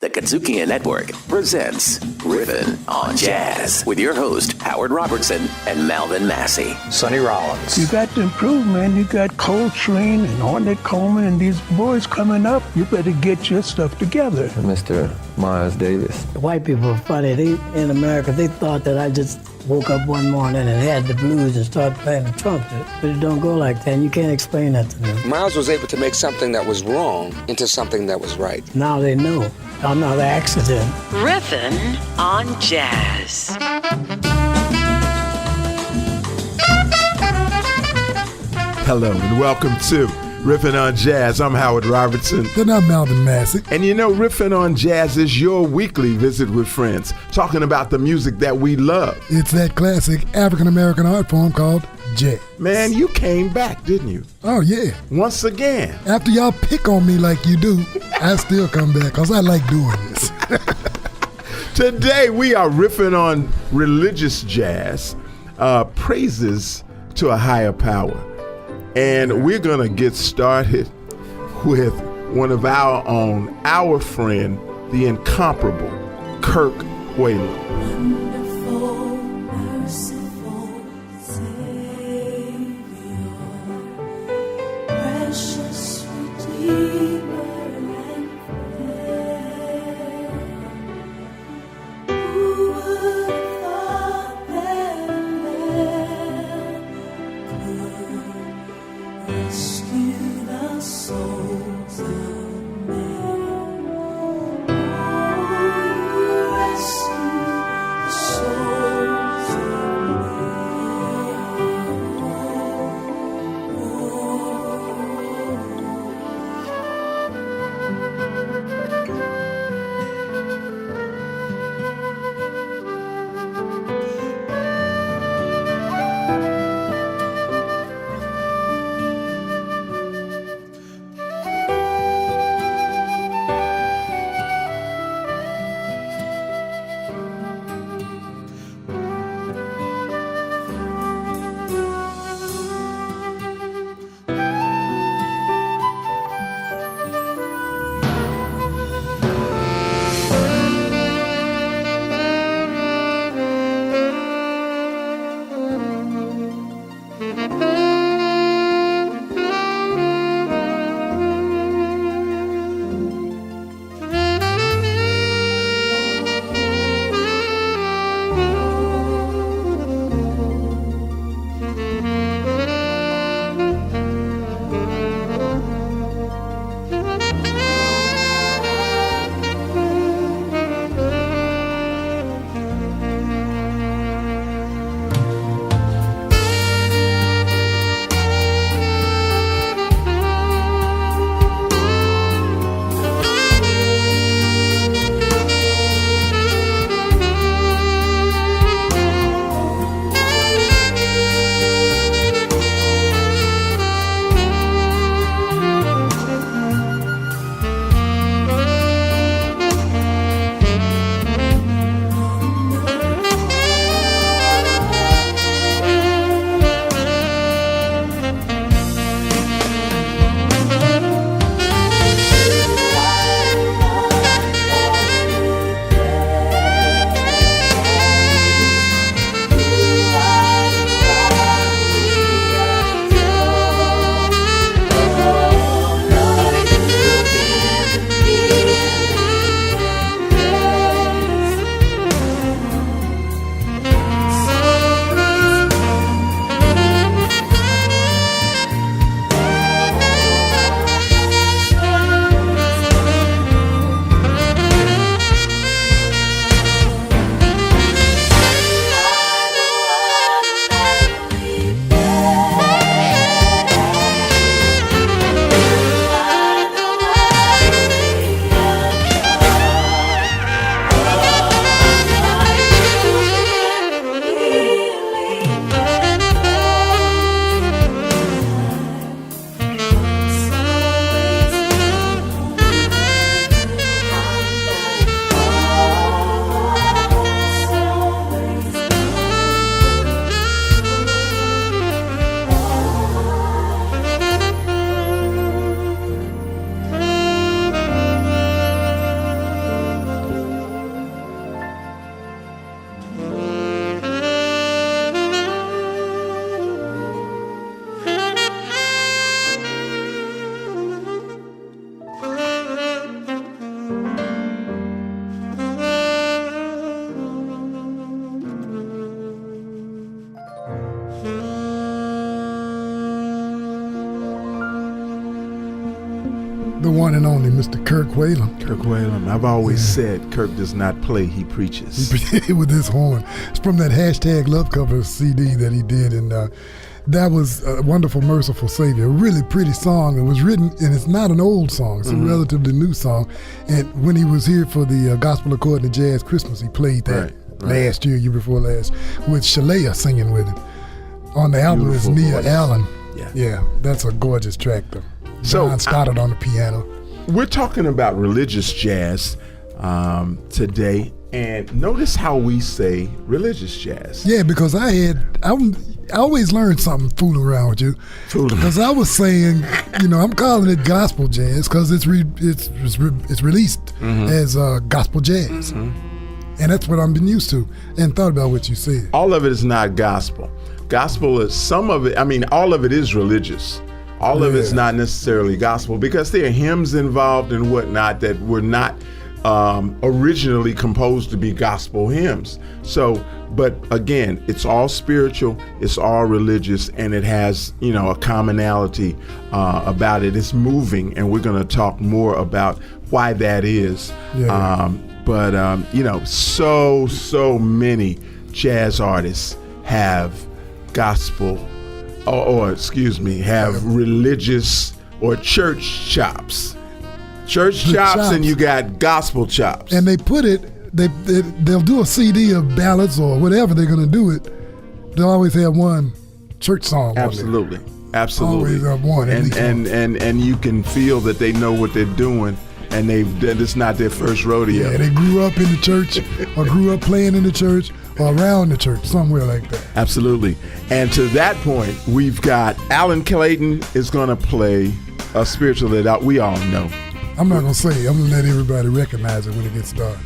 The KUDZUKIAN Network presents Riffin' on Jazz with your host, Howard Robertson and Malvin Massey. Sonny Rollins. You got to improve, man. You got Coltrane and Ornette Coleman and these boys coming up. You better get your stuff together. Mr. Miles Davis. White people are funny. In America, they thought that I just woke up one morning and had the blues and started playing the trumpet. But it don't go like that, and you can't explain that to them. Miles was able to make something that was wrong into something that was right. Now they know. Another accident. Riffin' on Jazz. Hello and welcome to Riffin' on Jazz. I'm Howard Robertson. And I'm Malvin Massey. And you know, Riffin' on Jazz is your weekly visit with friends, talking about the music that we love. It's that classic African-American art form called jazz. Man, you came back, didn't you? Oh, yeah. Once again. After y'all pick on me like you do, I still come back because I like doing this. Today, we are riffing on religious jazz, praises to a higher power. And we're going to get started with one of our own, our friend, the incomparable Kirk Whalum. Wonderful, merciful Savior, precious Redeemer and friend. Who would have thought that a man could rescue the souls of men? Oh, you rescue the souls Mr. Kirk Whalum. Kirk Whalum. I've always said Kirk does not play, he preaches. With his horn. It's from that hashtag Love Cover CD that he did, and that was a Wonderful, Merciful Savior. A really pretty song. It was written, and it's not an old song. It's a relatively new song. And when he was here for the Gospel According to Jazz Christmas, he played that last year before last, with Shalea singing with him. On the album is Nia Allen. Yeah, that's a gorgeous track, though. John started on the piano. We're talking about religious jazz today, and notice how we say religious jazz. Yeah, because I always learned something fooling around with you. Because I was saying, I'm calling it gospel jazz because it's released as gospel jazz. And that's what I've been used to, and thought about what you said. All of it is not gospel. Gospel is some of it, all of it is religious. All of it's not necessarily gospel because there are hymns involved and whatnot that were not originally composed to be gospel hymns. So, but again, it's all spiritual, it's all religious, and it has, a commonality about it. It's moving, and we're going to talk more about why that is. So many jazz artists have gospel, have religious or church chops. Church chops, and you got gospel chops. And they put it, they'll do a CD of ballads or whatever they're going to do it. They'll always have one church song. Absolutely. Always have one. And you can feel that they know what they're doing. And it's not their first rodeo. Yeah, they grew up in the church or grew up playing in the church or around the church, somewhere like that. Absolutely. And to that point, we've got Alan Clayton is going to play a spiritual that we all know. I'm not going to say it. I'm going to let everybody recognize it when it gets started.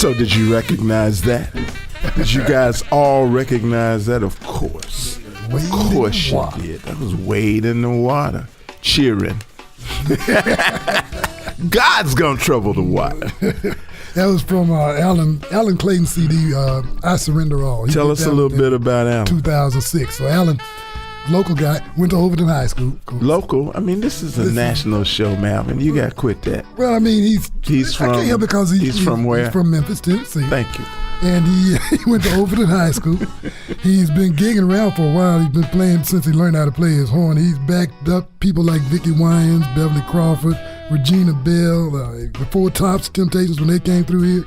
So did you recognize that? Did you guys all recognize that? Of course. Of course you did. That was Wade in the Water, cheering. God's gonna trouble the water. That was from Alan Clayton CD, I Surrender All. Tell us a little bit about Alan. 2006. So Alan, local guy, went to Overton High School. Local? I mean, this is a national show, Malvin. You got to quit that. Well, I mean, he's from. I can't help it because he's from where? He's from Memphis, Tennessee. Thank you. And he went to Overton High School. He's been gigging around for a while. He's been playing since he learned how to play his horn. He's backed up people like Vicki Winans, Beverly Crawford, Regina Bell, the Four Tops Temptations when they came through here.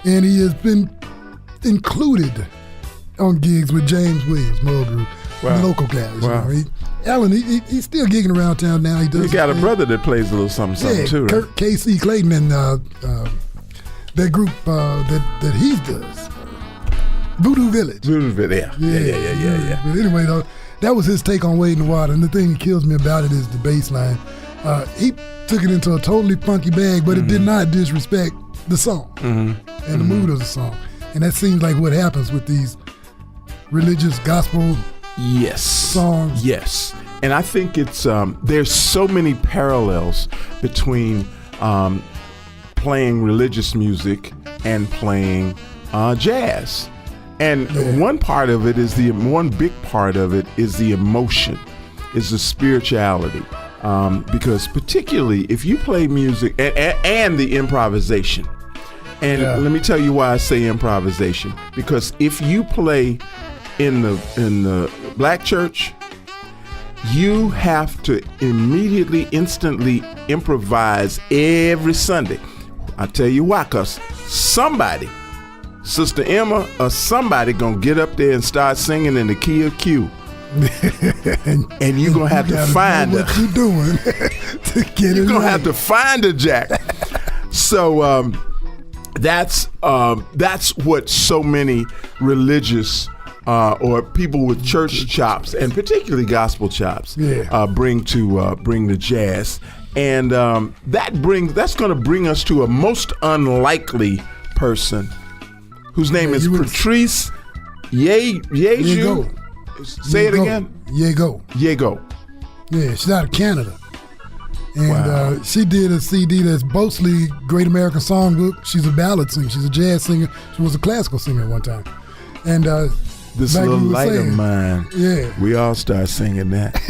And he has been included on gigs with James Williams, Mulgrew, local guys. Wow. You know, Alan, he's still gigging around town now. He does. You got a brother that plays a little something too, right? Kirk, KC Clayton, and that group that he does, Voodoo Village. Voodoo Village, yeah. But anyway, though, that was his take on Wade in the Water. And the thing that kills me about it is the bass line. He took it into a totally funky bag, but it did not disrespect the song and the mood of the song. And that seems like what happens with these religious gospel songs. Yes. And I think it's there's so many parallels between playing religious music and playing jazz. And one part of it is one big part of it is the emotion, is the spirituality. Because particularly if you play music and the improvisation, and let me tell you why I say improvisation, because if you play in the black church, you have to instantly improvise every Sunday. I tell you why, because somebody, Sister Emma or somebody gonna get up there and start singing in the key of Q. and you're gonna have to find her. What you doing to get it? You're gonna right. have to find her, Jack. So that's what so many religious or people with church chops, and particularly gospel chops, bring to jazz, and that's gonna bring us to a most unlikely person, whose name is Patrice Jégou. Say it again. Jégou. Yeah, she's out of Canada. And she did a CD that's mostly Great American Songbook. She's a ballad singer. She's a jazz singer. She was a classical singer at one time. And this little light of mine, we all start singing that.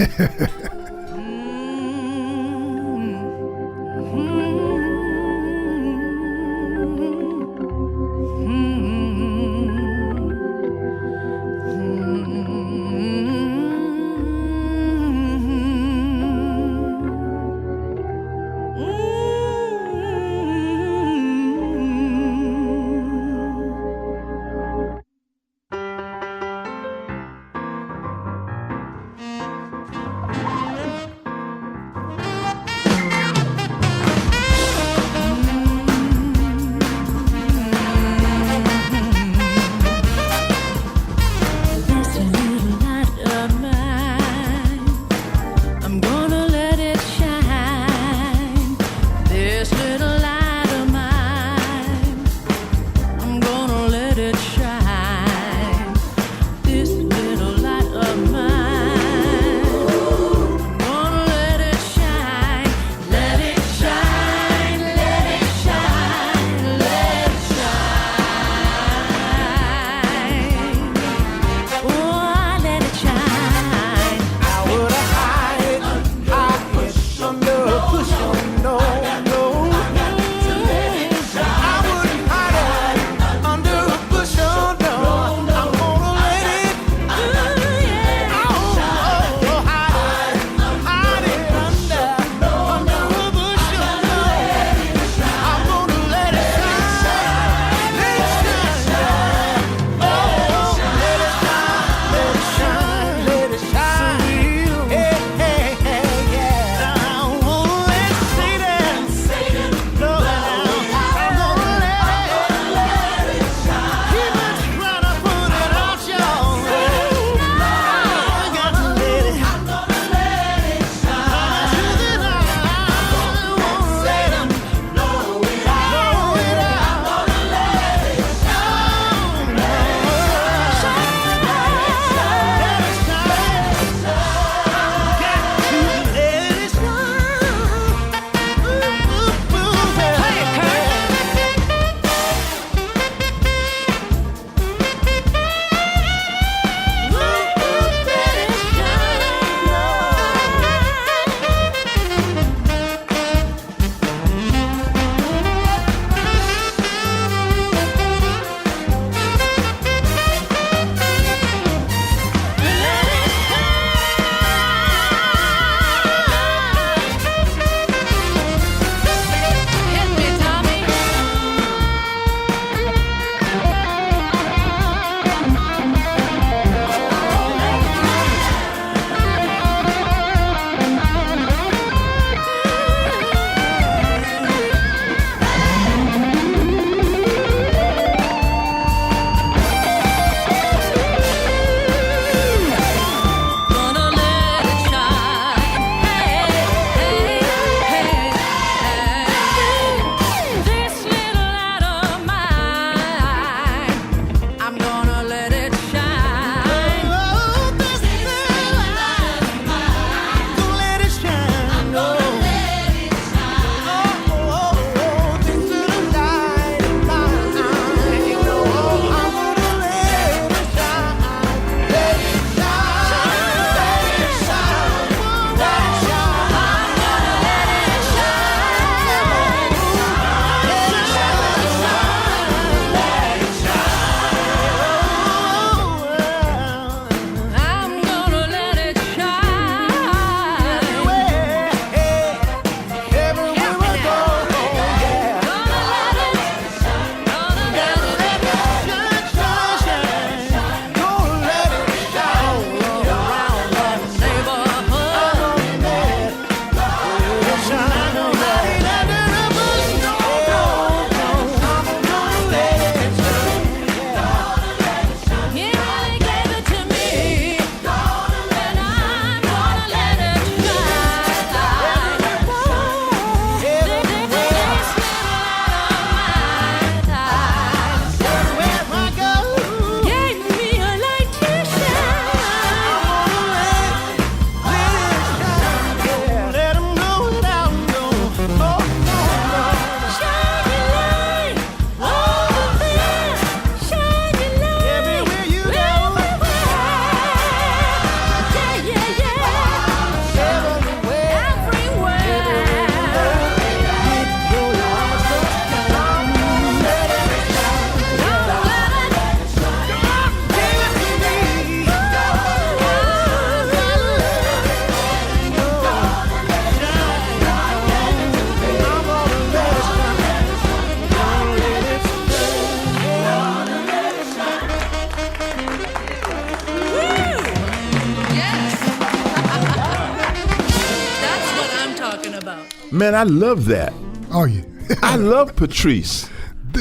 Man, I love that. Oh, yeah. I love Patrice.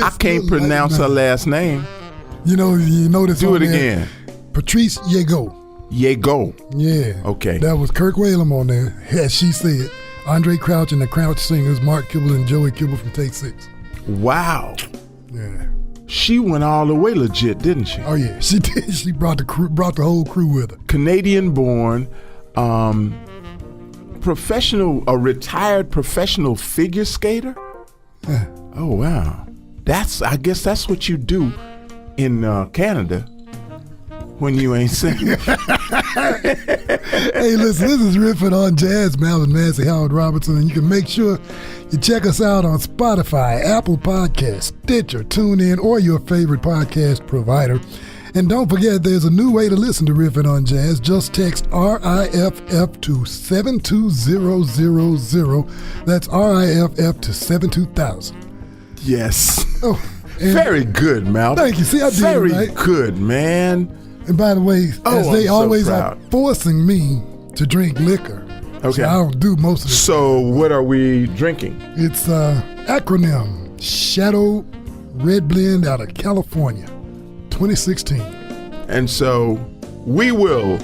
I can't pronounce her last name. You notice. Do it again. Patrice Jégou. Jégou. Yeah. Okay. That was Kirk Whalum on there, as she said. Andre Crouch and the Crouch Singers, Mark Kibble and Joey Kibble from Take 6. Wow. Yeah. She went all the way legit, didn't she? Oh yeah, she did. She brought the whole crew with her. Canadian-born, retired professional figure skater. Yeah. Oh wow. I guess that's what you do in Canada when you ain't singing. Hey, listen, this is Riffin on Jazz. Malvin, Massey, Howard Robertson, and you can make sure you check us out on Spotify, Apple Podcasts, Stitcher, TuneIn, or your favorite podcast provider. And don't forget, there's a new way to listen to Riffin on Jazz. Just text RIFF to 72000. That's RIFF to 72000. Yes. Oh, very good, Mal. Thank you. See, I did very it right. Good, man. And by the way, as they always are forcing me to drink liquor, okay, so I don't do most of it. So what are we drinking? It's acronym Shadow Red Blend out of California, 2016. And so we will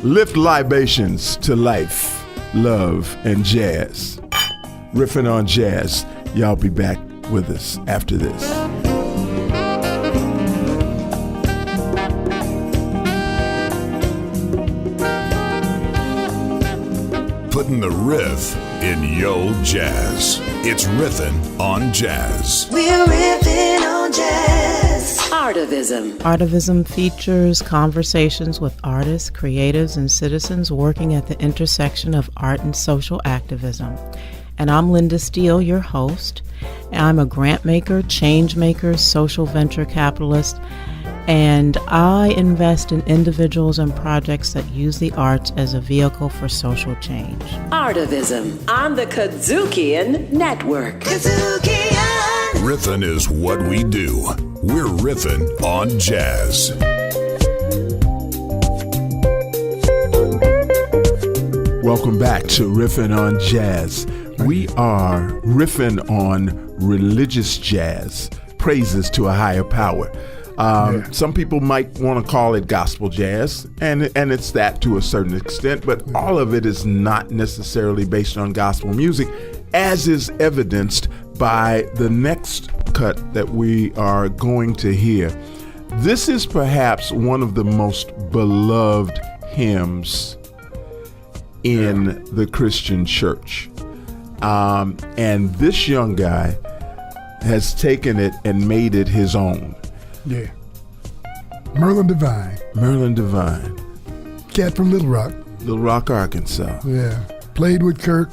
lift libations to life, love, and jazz. Riffin on Jazz. Y'all be back with us after this. Putting the riff in yo jazz. It's Riffin on Jazz. We're riffing on jazz. Artivism. Artivism features conversations with artists, creatives, and citizens working at the intersection of art and social activism. And I'm Linda Steele, your host. I'm a grant maker, change maker, social venture capitalist, and I invest in individuals and projects that use the arts as a vehicle for social change. Artivism on the KUDZUKIAN Network. KUDZUKIAN. Riffin is what we do. We're riffin' on jazz. Welcome back to Riffin on Jazz. We are riffing on religious jazz, praises to a higher power. Some people might want to call it gospel jazz, and it's that to a certain extent, but all of it is not necessarily based on gospel music, as is evidenced by the next cut that we are going to hear. This is perhaps one of the most beloved hymns in the Christian church. And this young guy has taken it and made it his own. Yeah. Merlon Devine. Cat from Little Rock, Arkansas. Yeah. Played with Kirk.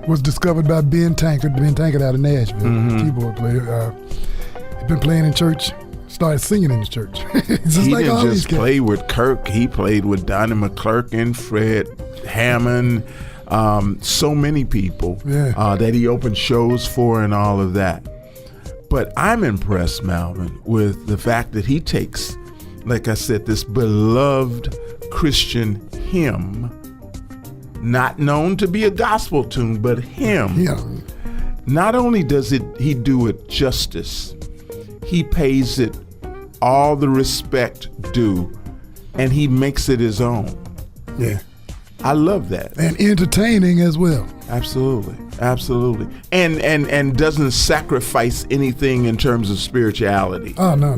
Was discovered by Ben Tankard out of Nashville, keyboard player. He'd been playing in church, started singing in the church. He like didn't just play with Kirk, he played with Donnie McClurkin, Fred Hammond, so many people that he opened shows for and all of that. But I'm impressed, Malvin, with the fact that he takes, like I said, this beloved Christian hymn, not known to be a gospel tune, but hymn. Yeah. Not only does he do it justice, he pays it all the respect due, and he makes it his own. Yeah. I love that. And entertaining as well. Absolutely. And doesn't sacrifice anything in terms of spirituality. Oh, no.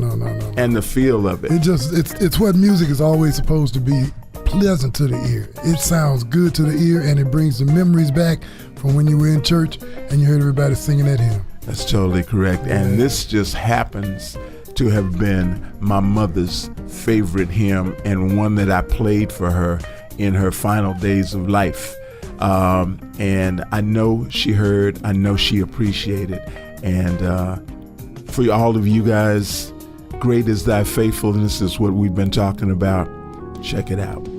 And the feel of it. It's what music is always supposed to be, pleasant to the ear. It sounds good to the ear, and it brings the memories back from when you were in church and you heard everybody singing that hymn. That's totally correct. And this just happens to have been my mother's favorite hymn, and one that I played for her in her final days of life. And I know she heard, I know she appreciated. And for all of you guys, great is thy faithfulness is what we've been talking about. Check it out.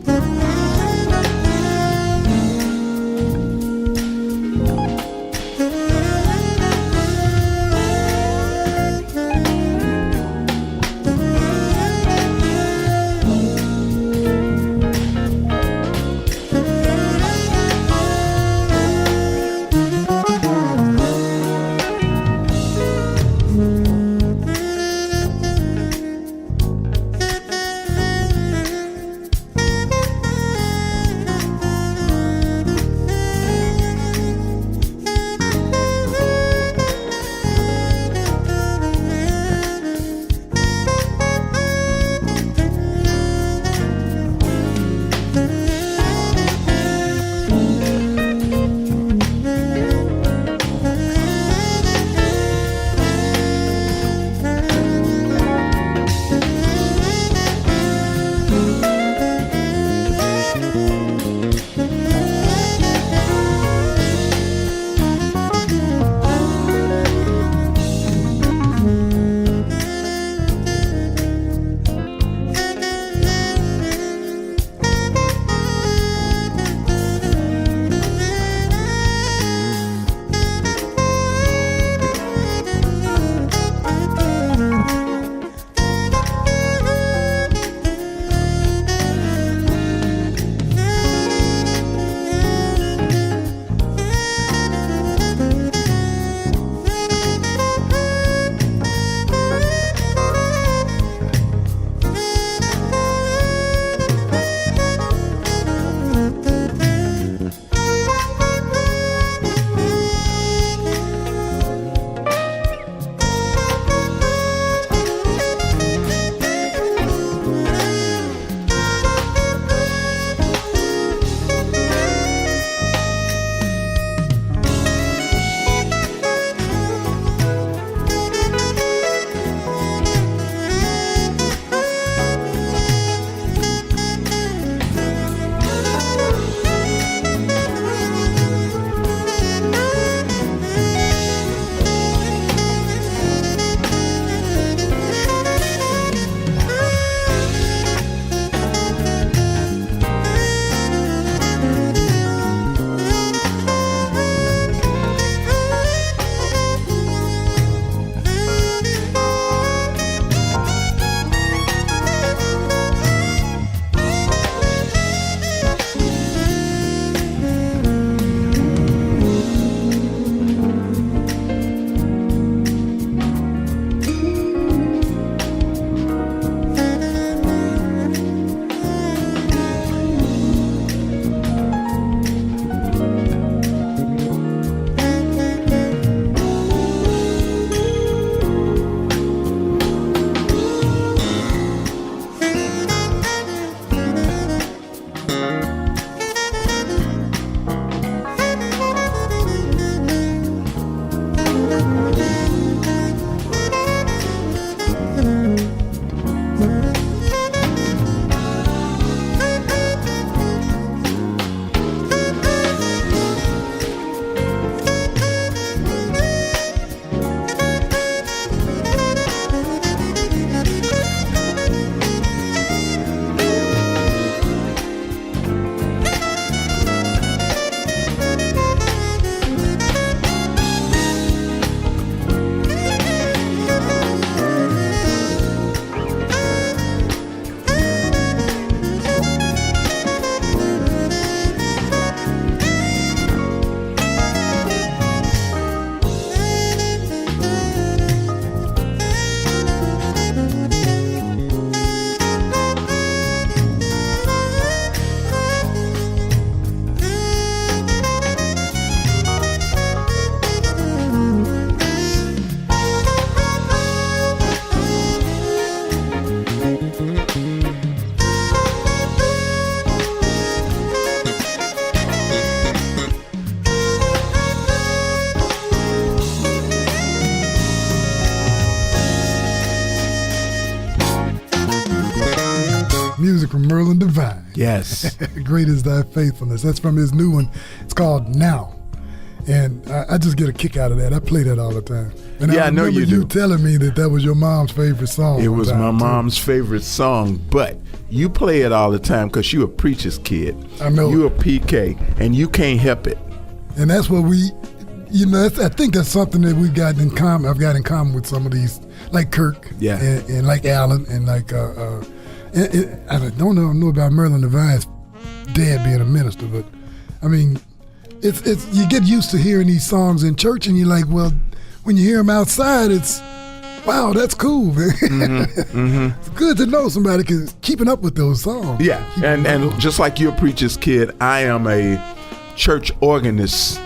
Merlon Devine. Yes. Great is thy faithfulness. That's from his new one. It's called Now. And I just get a kick out of that. I play that all the time. And Yeah, I know you do. You telling me that was your mom's favorite song. It was my mom's favorite song, but you play it all the time because you a preacher's kid. I know. You a PK, and you can't help it. And that's what we, I think that's something that we've got in common. I've got in common with some of these, like Kirk, Yeah. and like Alan, and like I don't know about Merlon Devine's dad being a minister, but I mean, it's you get used to hearing these songs in church, and you're like, well, when you hear them outside, it's wow, that's cool, man. It's good to know somebody keeping up with those songs. Yeah, and just like you're a preacher's kid, I am a church organist,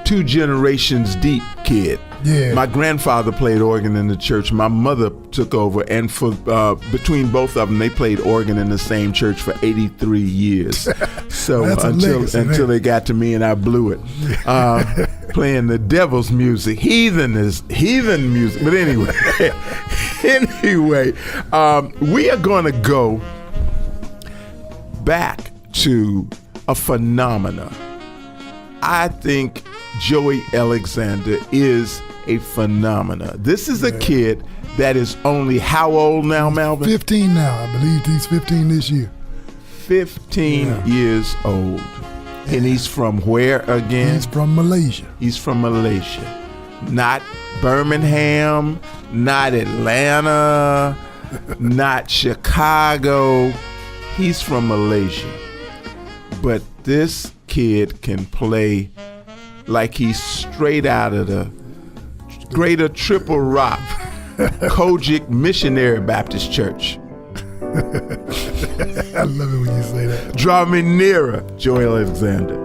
2 generations deep kid. Yeah. My grandfather played organ in the church. My mother took over, and for between both of them, they played organ in the same church for 83 years. So until they got to me and I blew it, playing the devil's music, heathen music. But anyway, we are going to go back to a phenomena. I think Joey Alexander is a phenomena. This is a kid that is only how old now, Malvin? 15 now. I believe he's 15 this year. 15 years old. And he's from where again? He's from Malaysia. He's from Malaysia. Not Birmingham, not Atlanta, not Chicago. He's from Malaysia. But this kid can play like he's straight out of the Greater Triple Rock Kojic Missionary Baptist Church. I love it when you say that. Draw me nearer, Joey Alexander.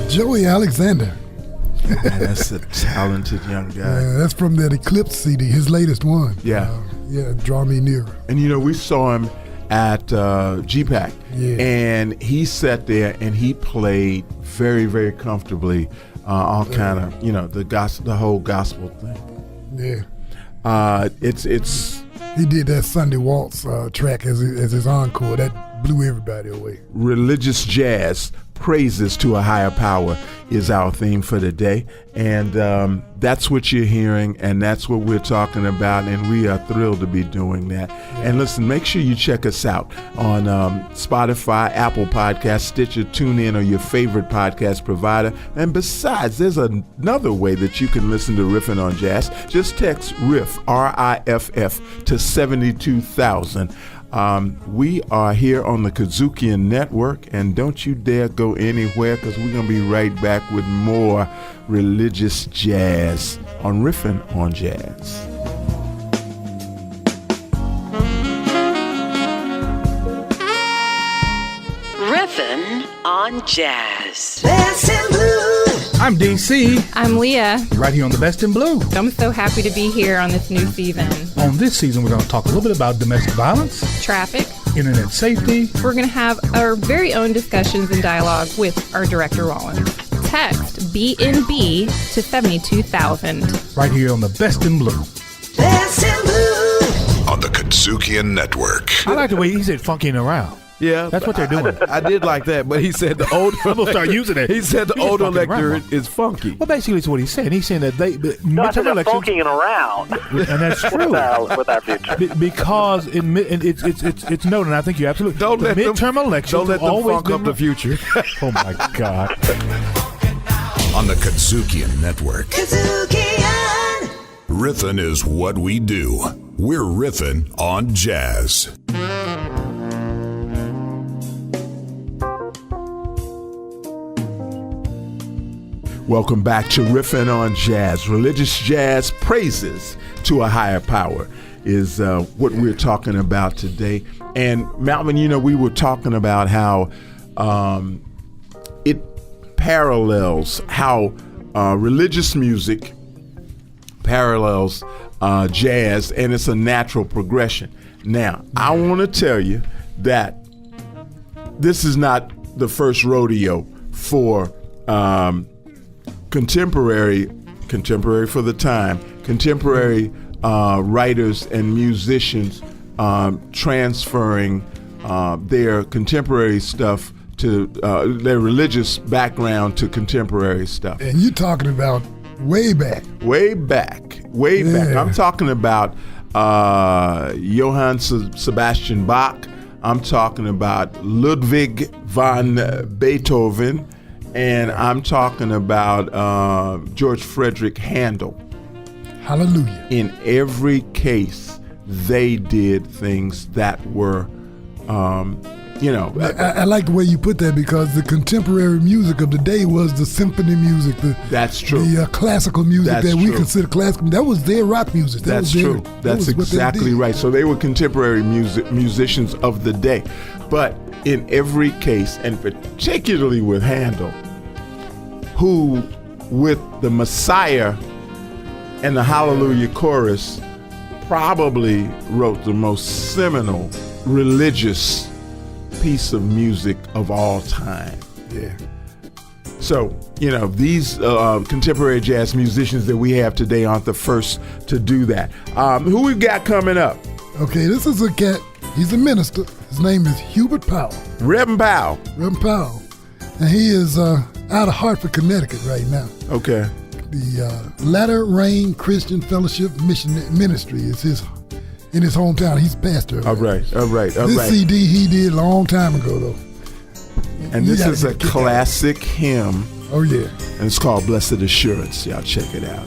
Joey Alexander. Man, that's a talented young guy. Yeah, that's from that Eclipse CD, his latest one. Yeah. Draw Me Nearer. And you know, we saw him at GPAC, and he sat there and he played very, very comfortably all kind of, you know, the whole gospel thing. Yeah. It's he did that Sunday Waltz track as his encore. That blew everybody away. Religious jazz, praises to a higher power, is our theme for today. And that's what you're hearing, and that's what we're talking about, and we are thrilled to be doing that. And listen, make sure you check us out on Spotify, Apple Podcasts, Stitcher, TuneIn, or your favorite podcast provider. And besides, there's another way that you can listen to Riffin' on Jazz. Just text RIFF, RIFF, to 72,000. We are here on the KUDZUKIAN Network, and don't you dare go anywhere, because we're going to be right back with more religious jazz on Riffin' on Jazz. Riffin' on Jazz. Best in Blue. I'm DC. I'm Leah. Right here on the Best in Blue. I'm so happy to be here on this new season. On this season, we're going to talk a little bit about domestic violence, traffic, internet safety. We're going to have our very own discussions and dialogue with our director, Whalum. Text BNB to 72,000. Right here on the Best in Blue. Best in Blue. On the KUDZUKIAN Network. I like the way he said funking around. Yeah, that's what they're doing. I did like that, but he said the older. I'm gonna start using it. He said the older electorate is funky. Well, basically, it's what he's saying. He's saying that midterm elections funking around, and that's true with our future. Because it's noted. And I think you're absolutely don't let midterm elections. Don't let them funk up the future. Oh my God! On the KUDZUKIAN Network. KUDZUKIAN. Riffin' is what we do. We're riffin' on jazz. Welcome back to Riffin' on Jazz. Religious jazz, praises to a higher power, is what we're talking about today. And Malvin, you know, we were talking about how it parallels, how religious music parallels jazz, and it's a natural progression. Now, I want to tell you that this is not the first rodeo for contemporary for the time, contemporary writers and musicians transferring their contemporary stuff to their religious background to contemporary stuff. And you're talking about way back. I'm talking about Johann Sebastian Bach. I'm talking about Ludwig van Beethoven. And I'm talking about George Frederick Handel. Hallelujah. In every case, they did things that were, I like the way you put that, because the contemporary music of the day was the symphony music. That's true. The classical music we consider classical. That was their rock music. That's true. That's exactly right. So they were contemporary musicians of the day. But in every case, and particularly with Handel, who with the Messiah and the Hallelujah Chorus probably wrote the most seminal religious piece of music of all time. Yeah. So, you know, these contemporary jazz musicians that we have today aren't the first to do that. Who we got coming up? Okay, this is a cat. He's a minister. His name is Hubert Powell. Reverend Powell. And he is out of Hartford, Connecticut right now. Okay. The Latter Rain Christian Fellowship Mission Ministry is in his hometown. He's pastor. All right. This CD he did a long time ago, though. And this is a classic hymn. Oh, yeah. And it's called Blessed Assurance. Y'all check it out.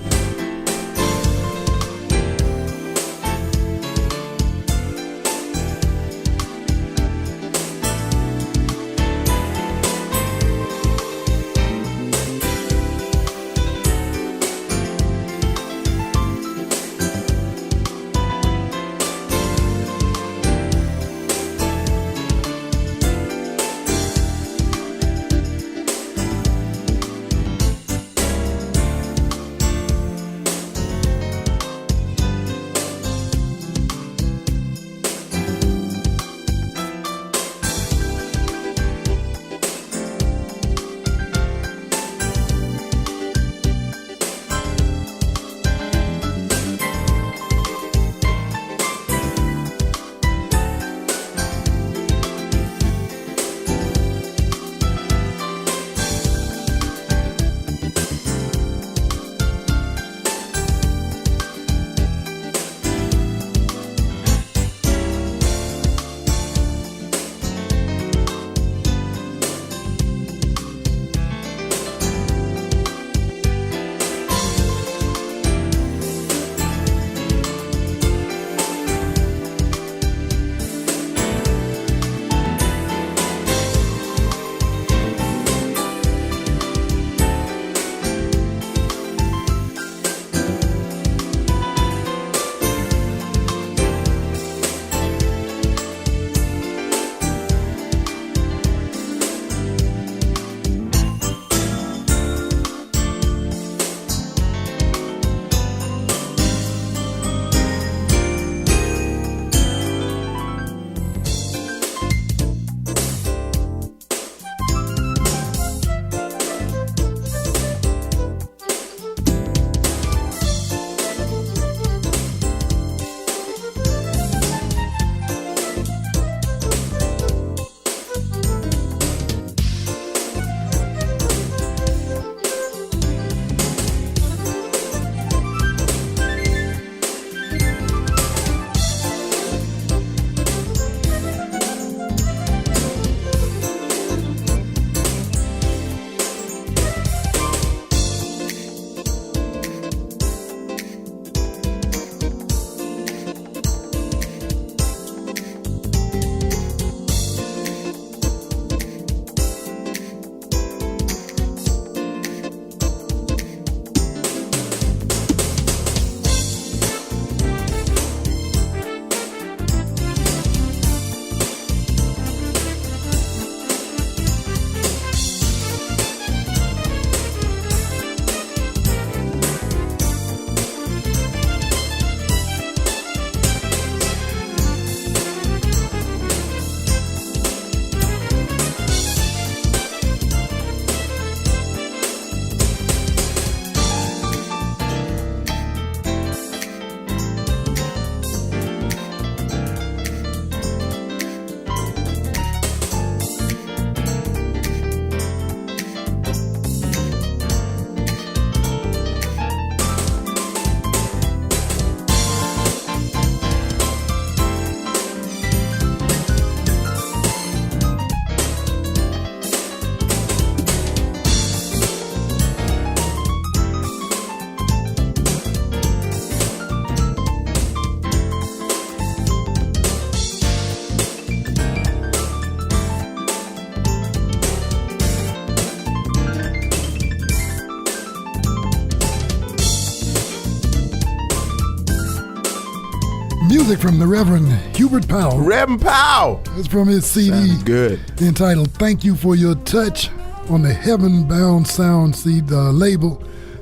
Music from the Reverend Hubert Powell. Reverend Powell. It's from his CD. Sounds good. Entitled Thank You for Your Touch on the Heaven Bound Sound label,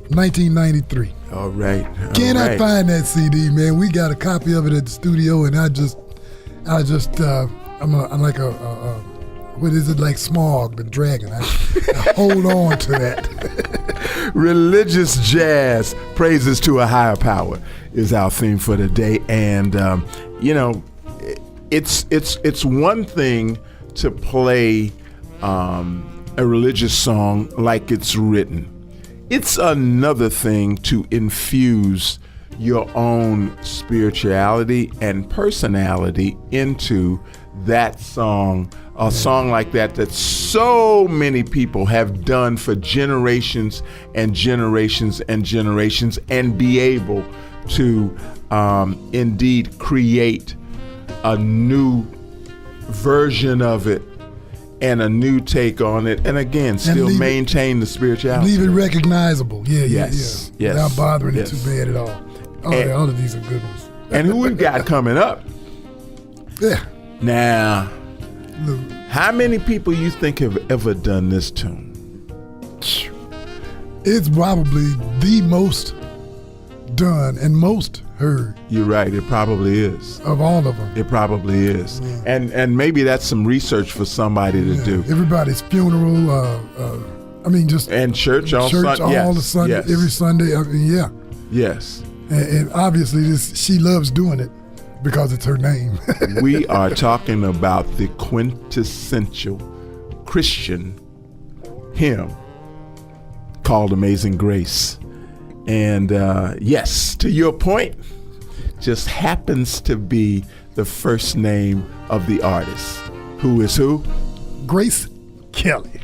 1993. All right. Can I find that CD, man? We got a copy of it at the studio, and I'm like what is it, like Smog the Dragon? I hold on to that. Religious jazz, praises to a higher power, is our theme for today. And it's one thing to play a religious song like it's written. It's another thing to infuse your own spirituality and personality into that song, a song like that so many people have done for generations and generations and generations, and be able to indeed create a new version of it and a new take on it, and again, still maintain the spirituality. Leave it recognizable. Yes. Without bothering it too bad at all. All of these are good ones. And who we've got coming up? Yeah. Now, how many people you think have ever done this tune? It's probably the most done and most heard. You're right, it probably is. Of all of them. It probably is. Yeah. And maybe that's some research for somebody to do. Everybody's funeral, and church on Sunday. All the Sunday, every Sunday. Yes. And obviously she loves doing it because it's her name. We are talking about the quintessential Christian hymn called Amazing Grace. And yes, to your point, just happens to be the first name of the artist. Who is who? Grace Kelly.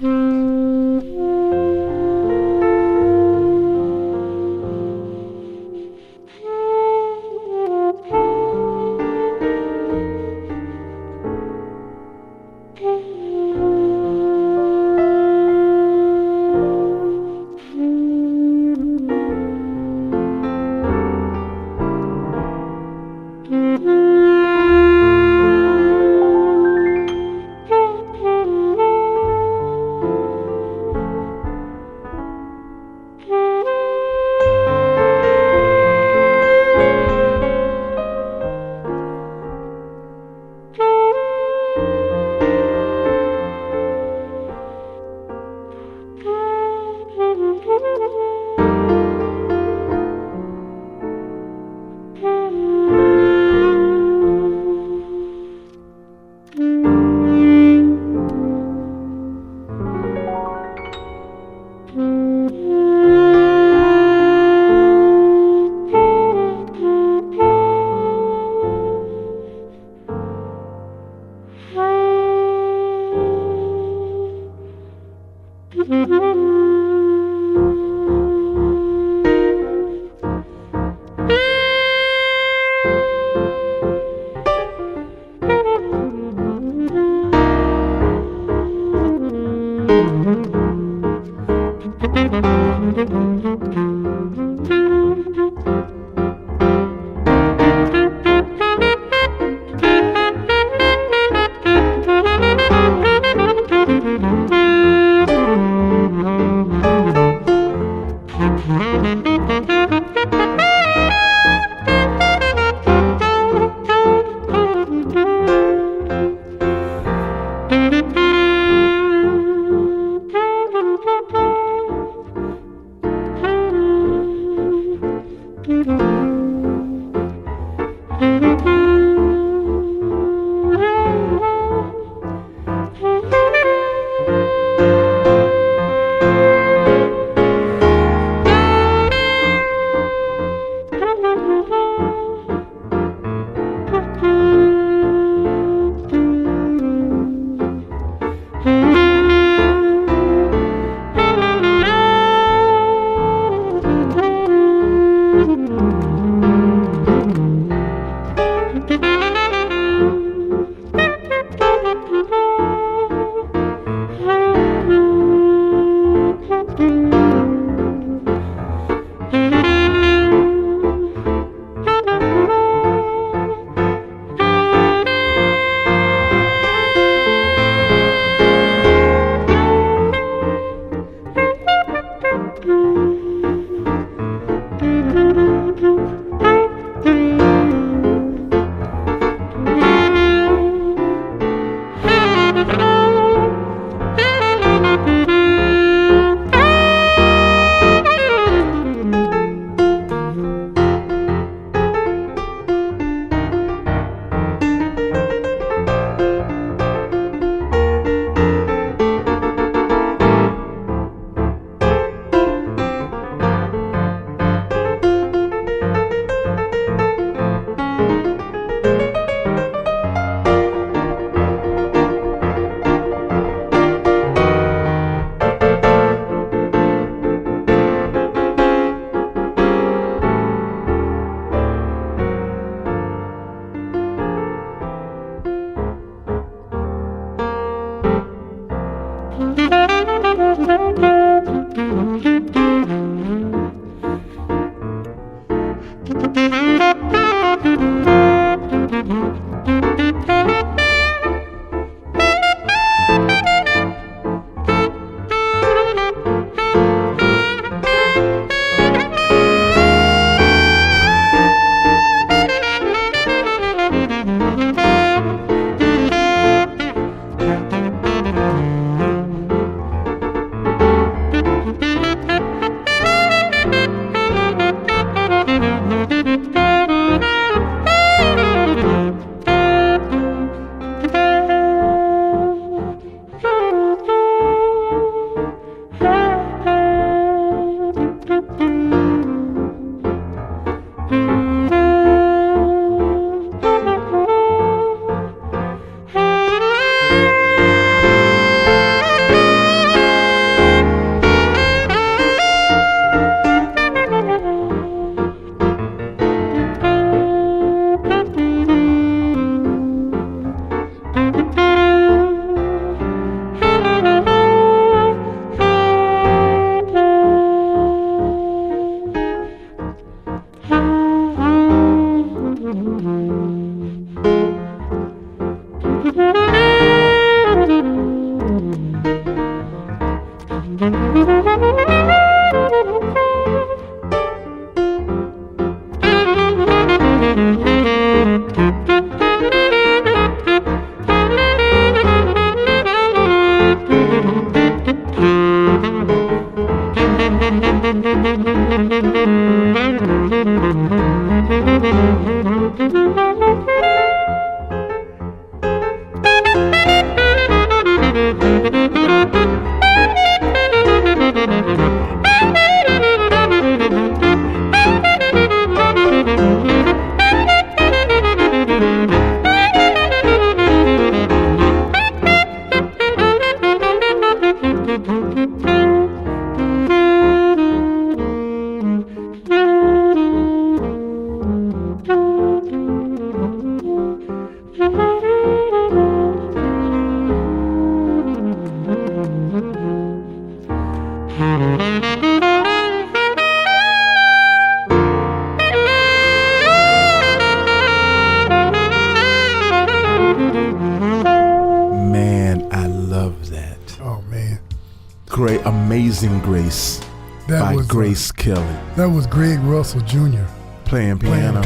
Amazing Grace by Grace Kelly. That was Greg Russell Jr. playing piano.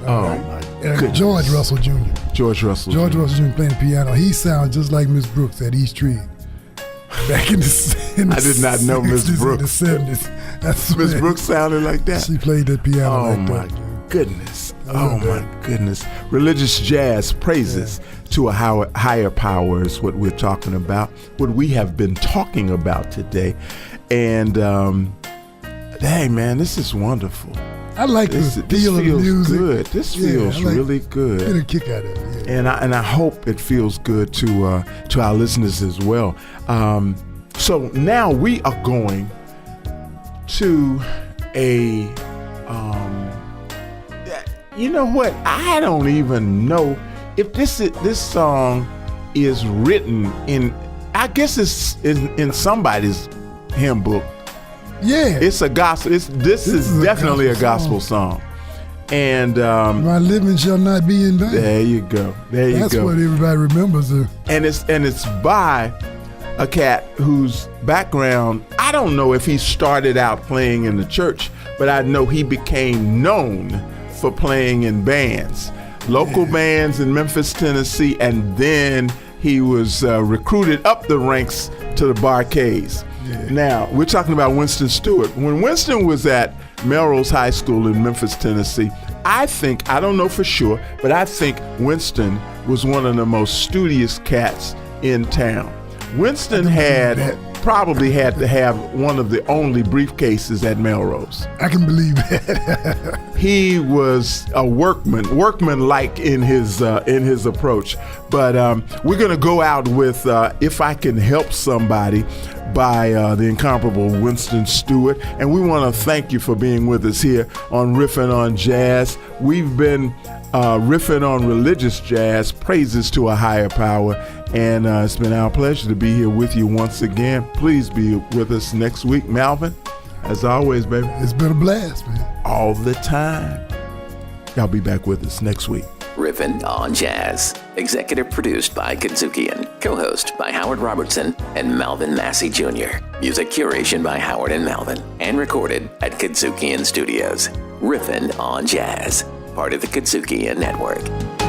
My goodness. George Russell Jr. George Russell Jr. playing piano. He sounds just like Miss Brooks at East Street. Back in the I did not know Miss Brooks. In the 70s. Miss Brooks sounded like that. She played that piano like that. Oh my goodness. Oh my goodness. Religious jazz praises to a higher power is what we're talking about, what we have been talking about today. And hey man, this is wonderful. I like the feel of the music. Good. This feels really good. Get a kick out of it. Yeah. And I hope it feels good to our listeners as well. So now we are going to a you know what? I don't even know if this song is written in. I guess it's in somebody's hymn book. Yeah, it's a gospel. This is definitely a gospel song. And my living shall not be in vain. There you go. That's what everybody remembers. And it's by a cat whose background, I don't know if he started out playing in the church, but I know he became known for playing in bands, local bands in Memphis, Tennessee, and then he was recruited up the ranks to the Barcades. Yeah. Now, we're talking about Winston Stewart. When Winston was at Melrose High School in Memphis, Tennessee, I don't know for sure, but I think Winston was one of the most studious cats in town. Winston probably had to have one of the only briefcases at Melrose. I can believe that. He was a workman-like in his approach. But we're going to go out with If I Can Help Somebody by the incomparable Winston Stewart. And we want to thank you for being with us here on Riffin' on Jazz. We've been riffing on religious jazz, praises to a higher power. And it's been our pleasure to be here with you once again. Please be with us next week. Malvin, as always, baby. It's been a blast, man. All the time. Y'all be back with us next week. Riffin' on Jazz. Executive produced by KUDZUKIAN. Co-host by Howard Robertson and Malvin Massey Jr. Music curation by Howard and Malvin. And recorded at KUDZUKIAN Studios. Riffin' on Jazz. Part of the KUDZUKIAN Network.